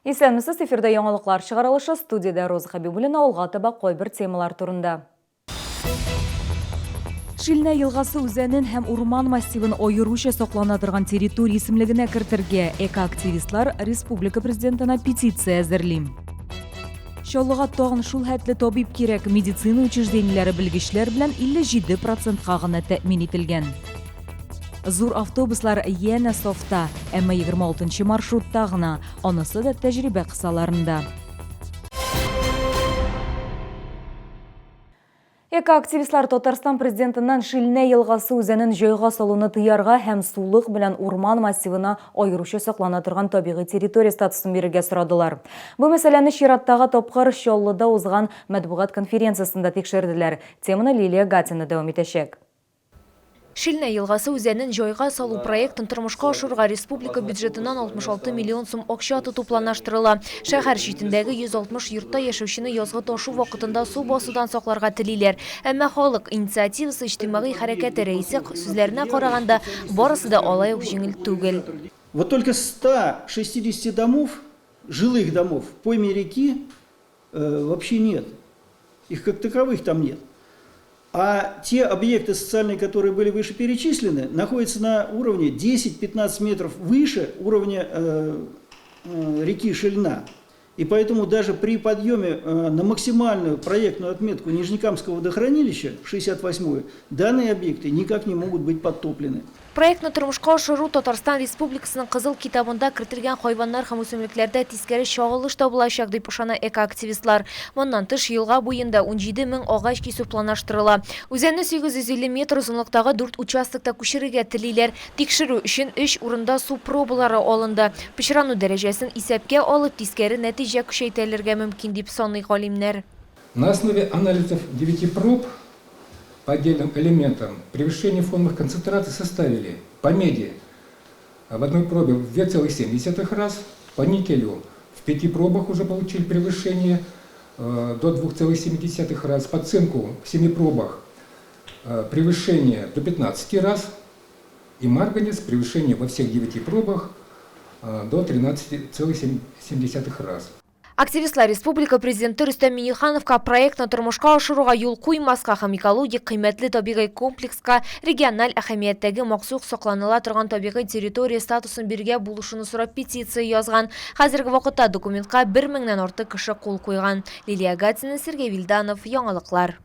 Исәнмесез, эфирда яңалыклар чыгарылышы, студияда Роза Хабибуллина, алга таба койбір темалар турында. Шилнә елгасы үзәнен һәм урман массивын аеруча саклана торган территория исемлегенә кертергә экоактивистлар республика президентына петиция әзерли. Чаллыга тагын шул хәтле табиб кирәк, медицина учреждениеләре белгечләр белән 57%-ка гына тәэмин ителгән. Зур автобуслар янә софта, әмма 26-нчы маршрутта гына, анысы да тәҗрибә кысаларында. Экоактивистлар Татарстан президентыннан Шилнә елгасы үзәнен җайга салуны тыярга һәм сулык белән урман массивына аеруча саклана торган табигый территория статусын бирергә сорадылар. Бу мәсьәләне чираттагы тапкыр Чаллыда узган матбугат конференциясендә тикшерделәр. Теманы Лилия Гатина дәвам итәчәк. Шилнә елгасы үзәнен җайга салу проектын тормышка ашырга республика бюджетыннан 66 миллион сум акча тоту планлаштырыла. Шәһәр читендәге 160 йортта яшәүчене язгы ташу вакытында су басудан сакларга телиләр. Әмма халык инициативасы иҗтимагый хәрәкәте рәисе сүзләренә караганда барысы да алай ук җиңел түгел. Вот только 160 домов, жилых домов в пойме реки вообще нет. Их как таковых там нет. А те объекты социальные, которые были выше перечислены, находятся на уровне 10-15 метров выше уровня реки Шильна. И поэтому даже при подъеме на максимальную проектную отметку Нижнекамского водохранилища, 68-ю, данные объекты никак не могут быть подтоплены. Проектны тормышка ашыру Татарстан Республикасының Кызыл китабында кертелгән хайваннар һәм үсемлекләрдә тискәре чагылыш табылачак дип ышана экоактивистлар. Моннан тыш елга буенда 17 мең агач кисү планлаштырыла. Үзәнне 850 метр озынлыктагы 4 участокта күчерергә телиләр. Тикшерү өчен 3 урында су пробалары алынды. Пычрану дәрәҗәсен исәпкә алып, тискәре нәтиҗә күчәйтелергә мөмкин дип саный галимнәр. На основе анализов 9 проб по отдельным элементам превышение фоновых концентраций составили по меди в одной пробе в 2,7 раз, по никелю в 5 пробах уже получили превышение до 2,7 раз, по цинку в 7 пробах превышение до 15 раз и марганец превышение во всех 9 пробах до 13,7 раз. Активистлар республика президенты Рөстәм Миңнехановка проектны тормышка ашыруга юл куймаска һәм экологик кыйммәтле табигый комплекска региональ әһәмияттәге махсус сакланыла торган табигый территория статусын бирергә булышуны сорап петиция язган. Хәзерге вакытта документка 1000-нән артык кеше кул куйган. Лилия Гатина, Сергей Вильданов, яңалыклар.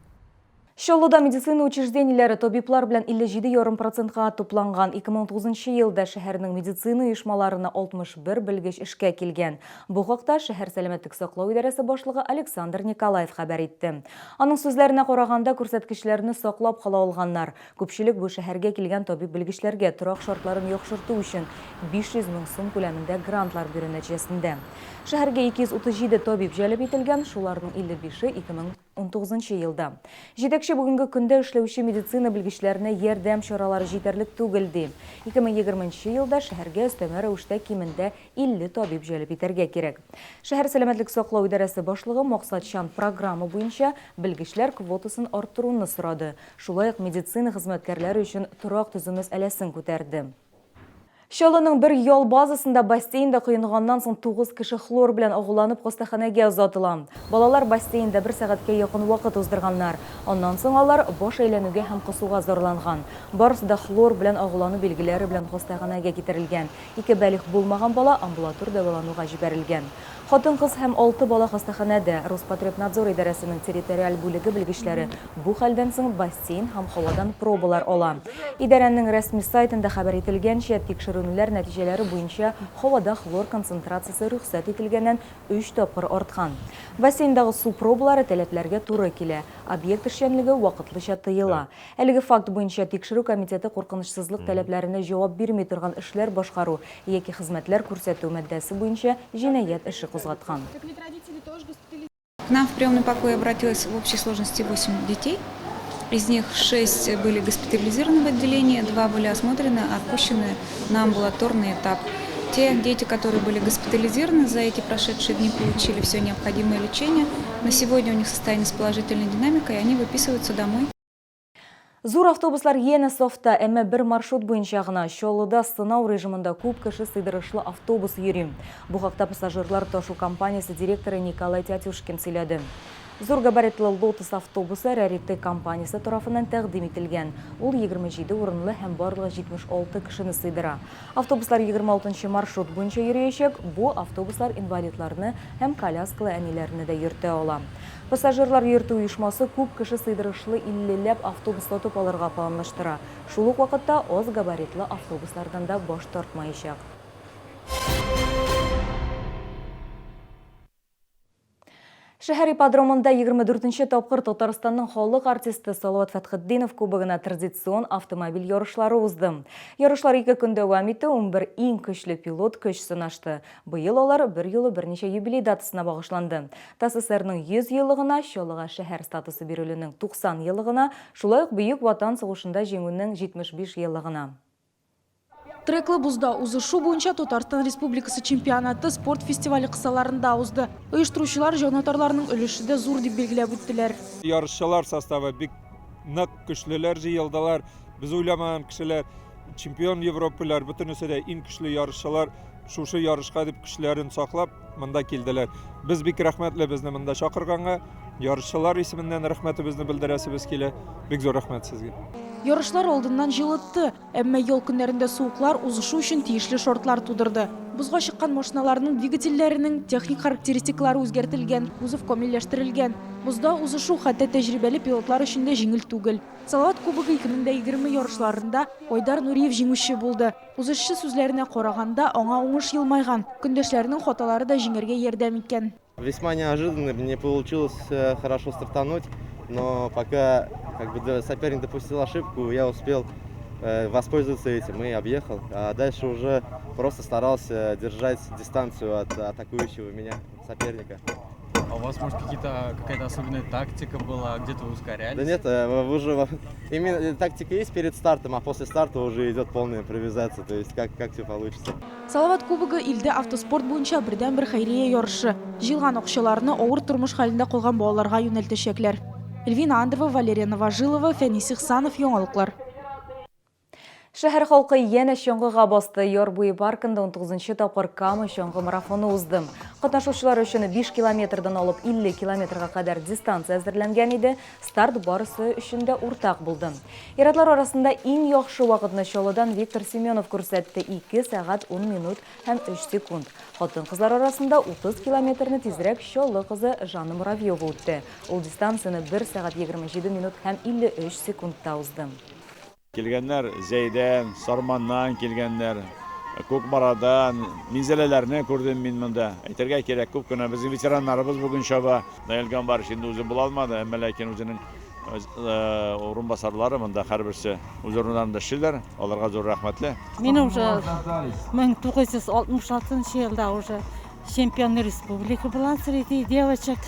Чаллыда медицина учреждениеләре табиблар белән 57,5%-ка тупланган. 2009 елда шәһәрнең медицина оешмаларына 61 белгеч эшкә килгән. Бу хакта шәһәр сәламәтлек саклау идарәсе башлыгы Александр Николаев хәбәр итте. Аның сүзләренә караганда, күрсәткечләрне саклап кала алганнар. Күпчелек бу шәһәргә килгән табиб белгечләргә торак шартларын яхшырту өчен 500 мең сум күләмендә грантлар бирү нәтиҗәсендә. Шәһәргә 237 табиб җәлеп ителгән, шуларның 55-е 2019 елда. Җитәкче бүгенге көндә эшләүче медицина белгечләренә ярдәм чаралары җитәрлек түгел ди. 2020 елда шәһәргә өстәмә рәвештә кимендә 50 табиб җәлеп итәргә кирәк. Шәһәр сәламәтлек саклау идарәсе башлыгы максатчан программа буенча белгечләр квотасын арттыруны сорады. Шулай ук медицина хезмәткәрләре өчен торак төзү мәсьәләсен күтәрде. Чаллының бер ял базасында бассейнда кыйнганнан соң 9 кеше хлор белән агуланып хастаханәгә озатыла. Балалар бассейнда 1 сәгатькә якын вакыт уздырганнар. Аннан соң алар баш әйләнүгә һәм кысуга зарланган. Барысы да хлор белән агулану билгеләре белән хастаханәгә китерелгән. 2 бәлих булмаган бала амбулатор дәвалануга җибәрелгән. Хатын-кыз һәм 6 бала хастаханәдә. Роспотребнадзор идарәсенең территориаль бүлеге белгечләре бу хәлдән соң бассейн һәм һавадан пробалар ала. Идарәнең рәсми сайтында хәбәр ителгәнчә, тикшерүләр нәтиҗәләре буенча һавада хлор концентрациясе рөхсәт ителгәннән 3 тапкыр арткан. Бассейндагы су пробалары таләпләргә туры килә. Объект эшчәнлеге вакытлыча тыела. Әлеге факт буенча тикшерү комитеты куркынычсызлык таләпләренә җавап бирми торган эшләр башкару яки хезмәтләр күрсәтү маддәсе буенча җинаять эше кузгаткан. К нам в приемный покой обратилось в общей сложности 8 детей. Из них 6 были госпитализированы в отделении, 2 были осмотрены, отпущены на амбулаторный этап. Те дети, которые были госпитализированы, за эти прошедшие дни получили все необходимое лечение. На сегодня у них состояние с положительной динамикой, и они выписываются домой. Зур автобуслар ені софта, әмі бір маршрут бойынша ғына Шолыда сынау режимында көп кіші сыйдырышлы автобус йөрі. Бұл хақта пассажирлар ташу компаниясы директоры Николай Тятюшкин сөйледі. Зур габаритлы Лотос автобусы рәритті компаниясы тарафынан тәқдим етілген. Ол 27 орынлы һәм барлығы 76 кішіні сыйдыра. Автобуслар 26 маршрут бойынша йөрейшек, бұл автобуслар инвалидларны һәм коляскалы әнелеріні де йөрте ала. Пассажирлар йөрту uyushmасы көп кіші сыйдырышлы 50-ләп автобус сатып алырга планлаштыра. Шул ук вакытта аз габаритлы автобуслардан да баш тартмаячак. Шәһәр ипподромында 24-нче тапкыр Татарстанның халык артисты Салават Фәтхетдинов кубогына традицион автомобиль ярышлары узды. Ярышлар 2 көн дәвам итте, 11 иң көчле пилот көч сынашты. Быел алар бер юлы берничә юбилей датасына багышланды. ТССРның 100 еллыгына, Чаллыга шәһәр статусы бирелүнең 90 еллыгына, шулай ук Бөек Ватан сугышында җиңүнең 75 еллыгына. Треклы бузда узышу буенча Татарстан Республикасы чемпионаты спорт фестивале кысаларында узды. Оештыручылар җанатарларның өлеше дә зур дип белгиләп үттеләр. Ярышчылар составы бик нык көчлеләр җыелдылар. Без уйламаган кешеләр, чемпион Европалар, бөтенесе дә иң көчле ярышчылар шушы ярышка дип көчләрен саклап монда килделәр. Без бик рәхмәтле безне монда чакырганга, ярышчылар исеменнән рәхмәтебезне белдерәсебез килә. Бик зур рәхмәт сезгә. Ярышлар алдыннан җылытты, әмма ял көннәрендә суыклар узышу өчен тиешле шартлар тудырды. Бузга чыккан машиналарның двигательләренең техник характеристикалары үзгәртелгән, кузов камилләштерелгән. Бузда узышу хәтта тәҗрибәле пилотлар өчен дә җиңел түгел. Салават кубогы 2020 ярышларында Айдар Нуриев җиңүче булды. Узышчы сүзләренә караганда, аңа уңыш елмайган, көндәшләренең хаталары да җиңәргә ярдәм иткән. Весьма неожиданно, мне получилось хорошо стартануть, но пока соперник допустил ошибку, я успел воспользоваться этим и объехал. А дальше уже просто старался держать дистанцию от атакующего меня соперника. А у вас, может, какая-то особенная тактика была, где-то вы ускорялись? Да нет, именно тактика есть перед стартом, а после старта уже идет полная импровизация, то есть как все получится. Салават кубогы илдә автоспорт буенча бердән-бер хәйрия ярышы. Җыелган акчаларны авыр тормыш хәлендә калган балаларга юнәлтәчәкләр. Эльвина Андрова, Валерия Новожилова, Фәнис Ихсанов, Яңалыклар. Шәһәр халкы яна чоңгыга басты. Яр буе паркында 19-нчы тапкыр Кама чоңгы марафоны узды. Катнашучылар өчен 5 километрдан алып 50 километрга кадәр дистанция әзерләнгән иде. Старт барысы өчен дә уртак булды. Иратлар арасында иң яхшы вакытны Чаллыдан Виктор Семенов күрсәтте, 2 сәгать 10 минут һәм 3 секунд. Хатын-кызлар арасында 30 километрны тизрәк Чаллы кызы Жанна Муравьева үтте. Ул дистанцияны 1 сәгать 27 минут һәм 53 секундта узды. Келгәннәр Зәйдән, Сарманнан келгәннәр, Күкбарадан, Минзәләләрне күрдем мин монда. Әйтергә кирәк, күп кенә безнең ветераннарыбыз бүген чаба. Наилган бар инде үзе була алмады, әмма ләкин үзенең урынбасарлары монда һәрберсе үз урыннарында эшләр. Аларга зур рәхмәтле. Мин уже 1966 елда уже чемпион республики була среди девочек.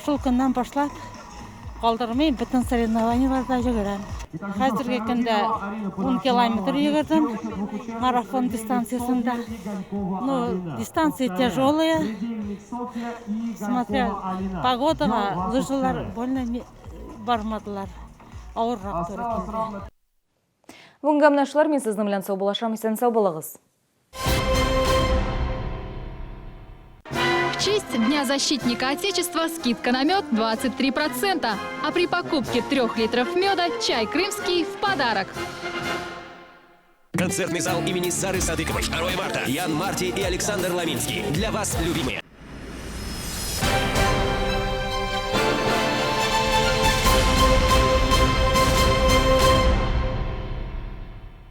Шул көннән башлап калдырмый бөтен соревнованияларда йөгерәм. Хәзерге көндә 10 километр йөгердем марафон дистанциясында. Ну, дистанция тяжелая. Смотря погодага, лыжалар больно бармадылар. Авыррак туры килде. Бүгенге менә мен сезнең белән сау булашам, исән сау булыгыз. В честь Дня защитника Отечества скидка на мед 23%, а при покупке 3 литров меда чай крымский в подарок. Концертный зал имени Сары Садыковой. 2 марта. Ян Марти и Александр Ламинский. Для вас любимые.